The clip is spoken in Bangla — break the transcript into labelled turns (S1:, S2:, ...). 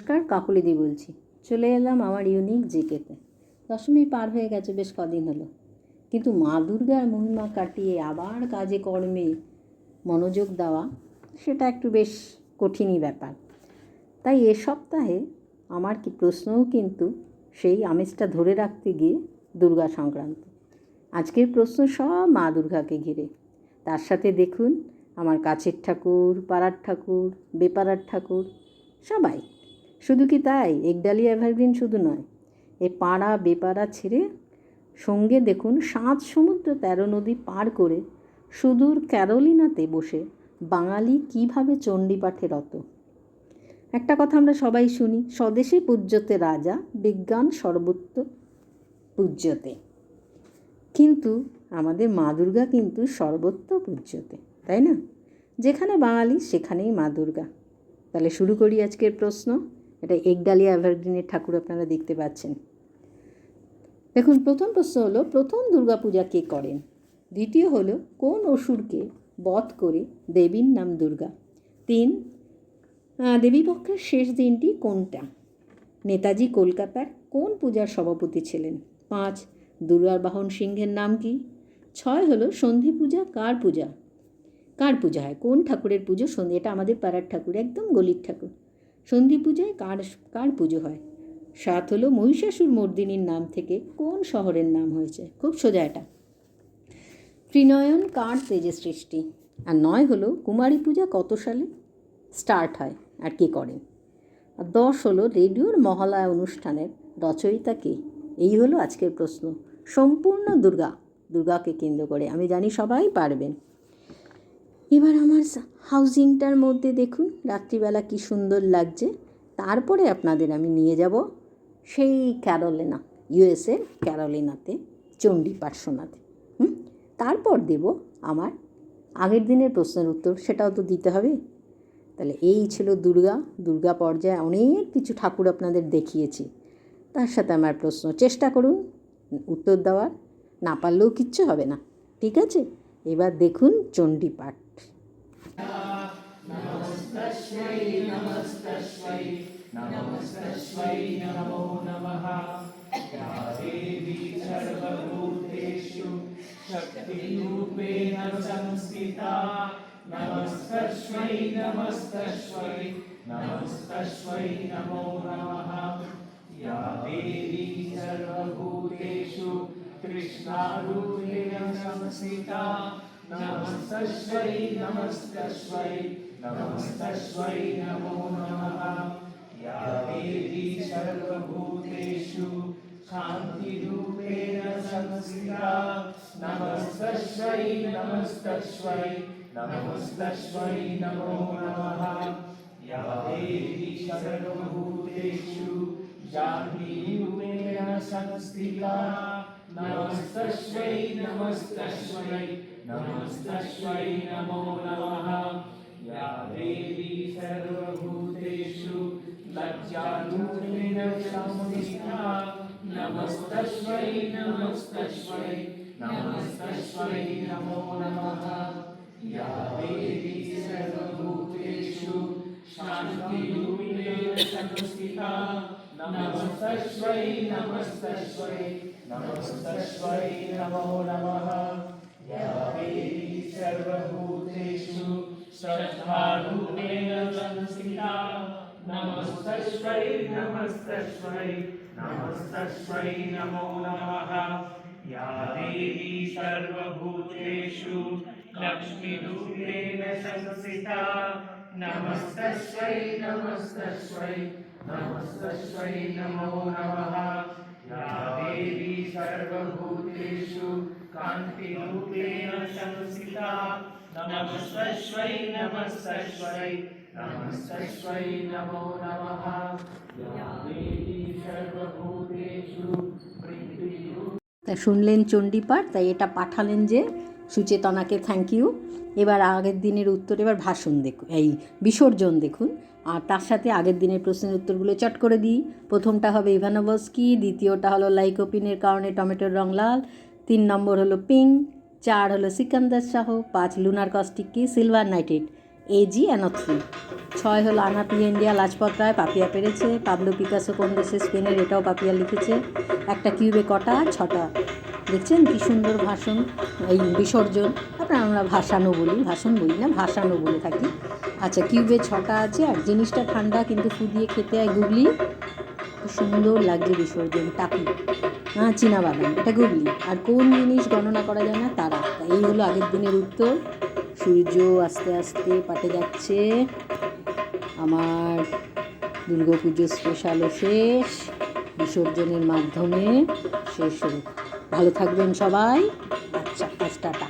S1: নমস্কার, কাকুলিদি বলছি। চলে এলাম আমার ইউনিক জিকেতে। দশমী পার হয়ে গেছে বেশ কদিন হলো, কিন্তু মা দুর্গার মহিমা কাটিয়ে আবার কাজে কর্মে মনোযোগ দেওয়া সেটা একটু বেশ কঠিনই ব্যাপার। তাই এ সপ্তাহে আমার প্রশ্নও কিন্তু সেই আমেজটা ধরে রাখতে গিয়ে দুর্গা সংক্রান্ত। আজকের প্রশ্ন সব মা দুর্গাকে ঘিরে। তার সাথে দেখুন আমার কাছের ঠাকুর, পাড়ার ঠাকুর, বেপাড়ার ঠাকুর, সবাই। শুধু কি তাই, একডালিয়া এভারগ্রিন শুধু নয়, এ পাড়া বেপাড়া ছেড়ে সঙ্গে দেখুন 7 সমুদ্র 13 নদী পার করে সুদূর ক্যারোলিনাতে বসে বাঙালি কীভাবে চণ্ডীপাঠে রত। একটা কথা আমরা সবাই শুনি, স্বদেশে পূজ্যতে রাজা, বিজ্ঞান সর্বত্র পূজ্যতে। কিন্তু আমাদের মা দুর্গা কিন্তু সর্বত্র পূজ্যতে, তাই না? যেখানে বাঙালি সেখানেই মা দুর্গা। তাহলে শুরু করি আজকের প্রশ্ন। এটা একডালিয়া এভারগ্রিনের ঠাকুর আপনারা দেখতে পাচ্ছেন। দেখুন, প্রথম প্রশ্ন হলো, প্রথম দুর্গাপূজা কে করেন? দ্বিতীয় হলো, কোন অসুরকে বধ করে দেবীর নাম দুর্গা? 3, দেবীপক্ষের শেষ দিনটি কোনটা? নেতাজি কলকাতার কোন পূজার সভাপতি ছিলেন? 5, দুর্গার বাহন সিংহের নাম কি? 6 হলো, সন্ধি পূজা কার পূজা? কার পূজা হয়, কোন ঠাকুরের পুজো সন্ধি? এটা আমাদের পাড়ার ঠাকুর, একদম গলির ঠাকুর। সন্ধি পূজায় কার পুজো হয়? 7 হলো, মহিষাসুর মর্দিনীর নাম থেকে কোন শহরের নাম হয়েছে? খুব সোজা এটা। ত্রিনয়ন কার তেজে সৃষ্টি? আর 9 হলো, কুমারী পূজা কত সালে স্টার্ট হয় আর কে করেন? আর 10 হলো, রেডিওর মহালয়া অনুষ্ঠানের রচয়িতা কে? এই হলো আজকের প্রশ্ন, সম্পূর্ণ দুর্গাকে কেন্দ্র করে। আমি জানি সবাই পারবেন। এবার আমার হাউজিংটার মধ্যে দেখুন রাত্রিবেলা কি সুন্দর লাগছে। তারপরে আপনাদের আমি নিয়ে যাব সেই ক্যারোলিনা, USA ক্যারোলিনাতে চণ্ডীপাঠ শোনাতে। তারপর দেব আমার আগের দিনের প্রশ্নের উত্তর, সেটাও তো দিতে হবে। তাহলে এই ছিল দুর্গা পর্যায়ে অনেক কিছু ঠাকুর আপনাদের দেখিয়েছি, তার সাথে আমার প্রশ্ন। চেষ্টা করুন উত্তর দেওয়ার, না পারলেও কিচ্ছু হবে না, ঠিক আছে? এবার দেখুন চণ্ডীপাঠ।
S2: নমস্তস্मै নমস্তস্मै নমস্তস্मै নমো নমঃ। या देवी सर्वभूतेषु शक्तिरूपेण संस्थिता नमस्तस्मै नमस्तस्मै नमस्तस्मै नमो नमः। या देवी सर्वभूतेषु कृष्णारूपेण संस्थिता नमस्तस्मै नमस्तस्मै नमस्तस्मै नमो नमः। या देवी सर्वभूतेषु शान्तिरूपेण संस्थिता नमस्तस्मै नमस्तस्मै नमस्तस्मै नमो नमः। या देवी सर्वभूतेषु जानकीरूपेण संस्थिता नमस्तस्मै नमस्तस्मै नमस्तस्मै नमो नमः। या देवी सर्वभूतेषु लज्जारूपेण संस्थिता नमस्तस्मै नमस्तस्मै नमस्तस्मै नमो नमः। या देवी सर्वभूतेषु शान्तिरूपेण संस्थिता नमस्तस्मै नमस्तस्मै नमस्तस्मै नमो नमः। या देवी सर्वभूतेषु श्रद्धारूपेण संस्थिता नमस्तस्मै नमस्तस्मै नमस्तस्मै नमो नमः। या देवी सर्वभूतेषु लक्ष्मीरूपेण संस्थिता नमस्तस्मै नमस्तस्मै नमस्तस्मै नमो नमः। या देवी सर्वभूतेषु कान्तिरूपेण संस्थिता नमस्तस्मै नमस्तस्मै नमस्तस्मै नमो नमः। या देवी सर्वभूतेषु
S1: তা শুনলেন চণ্ডীপাঠ, তাই এটা পাঠালেন যে সুচেতনাকে, থ্যাংক ইউ। এবার আগের দিনের উত্তর, এবার ভাষণ দেখুন, এই বিসর্জন দেখুন। আর তার সাথে আগের দিনের প্রশ্নের উত্তরগুলো চট করে দিই। প্রথমটা হবে ইভানোভস্কি, দ্বিতীয়টা হলো লাইকোপিনের কারণে টমেটোর রং লাল, 3 নম্বর হলো পিঙ্ক, 4 হলো সিকান্দার শাহ, 5 লুনার কস্টিক কি সিলভার নাইট্রেট। এজি অ্যানথ্রি। 6 হলো আনা পি ইন্ডিয়া লাজপত রায়, পাপিয়া পেরেছে। পাবলো পিকাসো কোন দেশে, স্পেনের, এটাও পাপিয়া লিখেছে। একটা কিউবে কটা, 6টা। দেখছেন কী সুন্দর ভাষণ, এই বিসর্জন, আপনার আমরা ভাসানো বলি, ভাষণ বলি না, ভাসানো বলে থাকি। আচ্ছা, কিউবে 6টা আছে, আর জিনিসটা ঠান্ডা কিন্তু ফু দিয়ে খেতে হয় গুগলি। খুব সুন্দর লাগছে বিসর্জন। টাকি, হ্যাঁ চীনাবাদাম, এটা গুগলি। আর কোন জিনিস গণনা করা যায় না, তারা। এই হলো আগের দিনের উত্তর। সূর্য আস্তে আস্তে পাটে যাচ্ছে। আমার দুর্গাপুজো স্পেশালও শেষ, বিসর্জনের মাধ্যমে শেষ হলো। ভালো থাকবেন সবাই। আচ্ছা, টাটা।